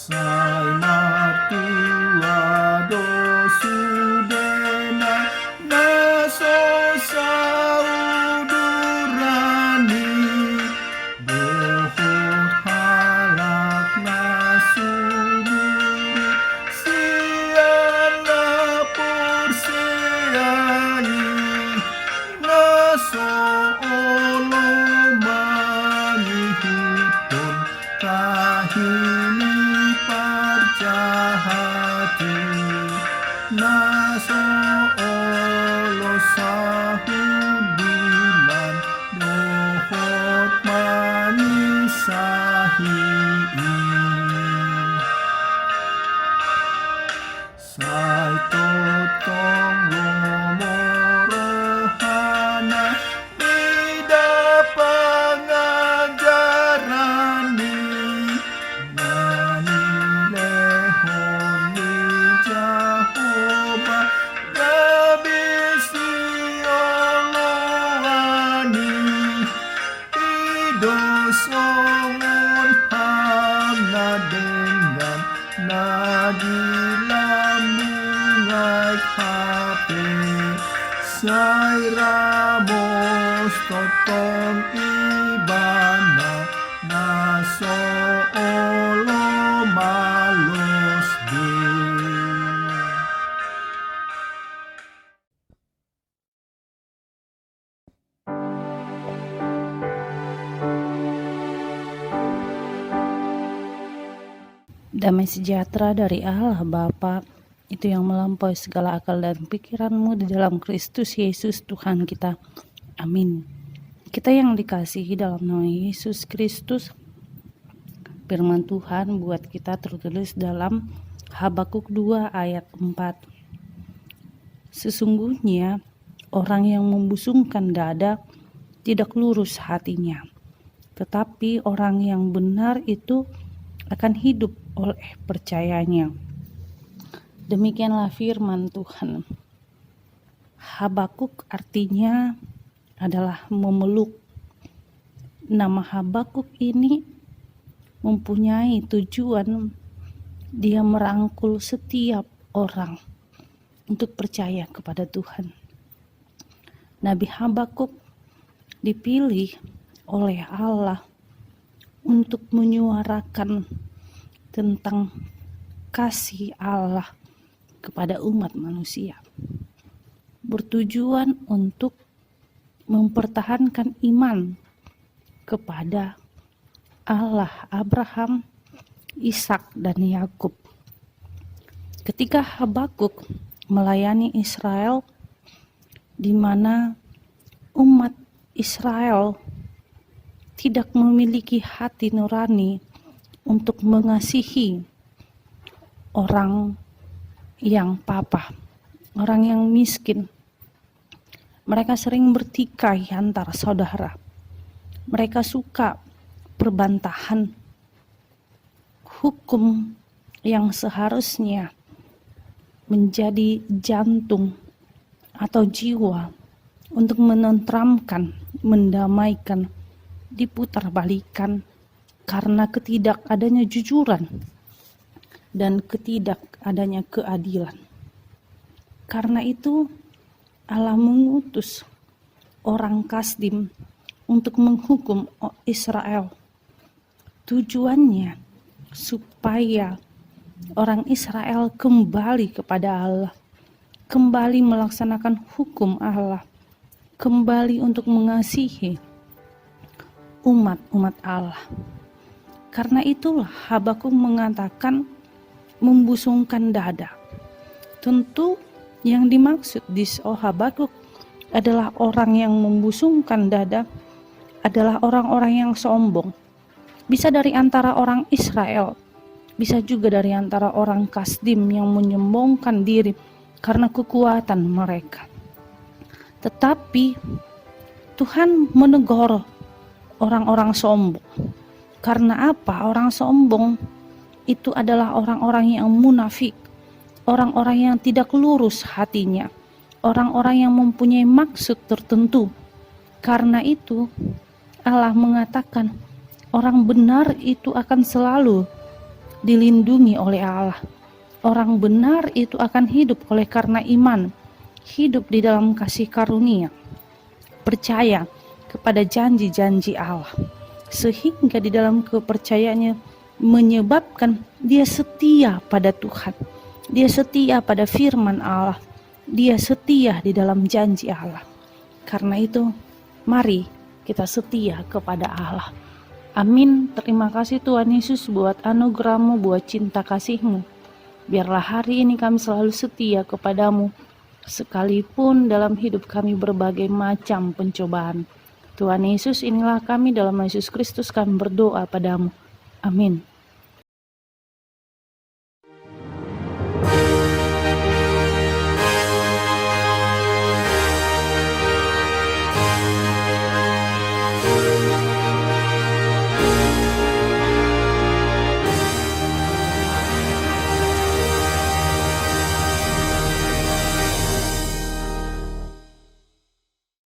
Sai martua dosudena naso saudurani bohot halak nasuduri siana porseai naso olo manihipon kahini parjahati naso olo sahudilan dohot manisahi sai totong lomorohana ida pangajarani nani lehon ni Jahoba gabisi oloani idosongon hamna dengan nagilamungai hape sai ramos totong ibana naso olo malos de. Damai sejahtera dari Allah Bapa, itu yang melampaui segala akal dan pikiranmu di dalam Kristus Yesus Tuhan kita. Amin. Kita yang dikasihi dalam nama Yesus Kristus, firman Tuhan buat kita tertulis dalam Habakuk 2 ayat 4. Sesungguhnya orang yang membusungkan dada tidak lurus hatinya, tetapi orang yang benar itu akan hidup oleh percayanya. Demikianlah firman Tuhan. Habakuk artinya adalah memeluk. Nama Habakuk ini mempunyai tujuan, dia merangkul setiap orang untuk percaya kepada Tuhan. Nabi Habakuk dipilih oleh Allah untuk menyuarakan tentang kasih Allah kepada umat manusia, bertujuan untuk mempertahankan iman kepada Allah Abraham, Ishak dan Yakub. Ketika Habakuk melayani Israel, di mana umat Israel tidak memiliki hati nurani untuk mengasihi orang yang papa, orang yang miskin. Mereka sering bertikai antara saudara. Mereka suka perbantahan. Hukum yang seharusnya menjadi jantung atau jiwa untuk menenteramkan, mendamaikan, diputarbalikan karena ketidakadanya jujuran dan ketidakadanya keadilan. Karena itu Allah mengutus orang Kasdim untuk menghukum Israel. Tujuannya supaya orang Israel kembali kepada Allah, kembali melaksanakan hukum Allah, kembali untuk mengasihi umat-umat Allah. Karena itulah Habakuk mengatakan membusungkan dada. Tentu yang dimaksud di Habakuk adalah orang yang membusungkan dada adalah orang-orang yang sombong. Bisa dari antara orang Israel, bisa juga dari antara orang Kasdim yang menyombongkan diri karena kekuatan mereka. Tetapi Tuhan menegur orang-orang sombong. Karena apa? Orang sombong itu adalah orang-orang yang munafik, orang-orang yang tidak lurus hatinya, orang-orang yang mempunyai maksud tertentu. Karena itu Allah mengatakan orang benar itu akan selalu dilindungi oleh Allah. Orang benar itu akan hidup oleh karena iman, hidup di dalam kasih karunia, percaya kepada janji-janji Allah, sehingga di dalam kepercayaannya menyebabkan dia setia pada Tuhan, dia setia pada firman Allah, dia setia di dalam janji Allah. Karena itu, mari kita setia kepada Allah. Amin. Terima kasih Tuhan Yesus buat anugerah-Mu, buat cinta kasih-Mu. Biarlah hari ini kami selalu setia kepadamu, sekalipun dalam hidup kami berbagai macam pencobaan. Tuhan Yesus, inilah kami, dalam Yesus Kristus kami berdoa padamu. Amin.